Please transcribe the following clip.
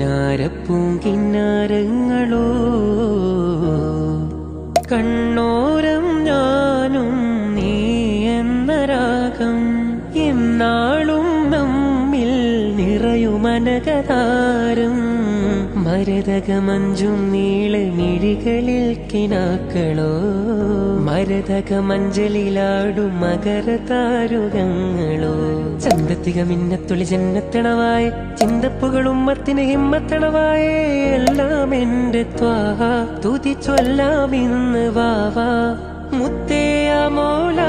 കിന്നാരപ്പൂങ്കിന്നാരങ്ങളോ കണ്ണോരം ഞാനും നീ എന്ന രാഗം എന്നാളും നമ്മിൽ നിറയുമനകതാരം മരതകമഞ്ചും നീളമിഴികളിൽ കിനാക്കളോ മരതകമഞ്ചലിലാടും മകരതാരുകങ്ങളോ ചന്തത്തിക മിന്നത്തുളി ജന്നത്തണവായ ചിന്തപ്പുകളും മത്തിന് ഹിമ്മത്തണവായ എല്ലാം എന്റെ ത്വാഹ തുതി ചൊല്ലാം ഇന്ന് വാവാ മുത്തേ മോല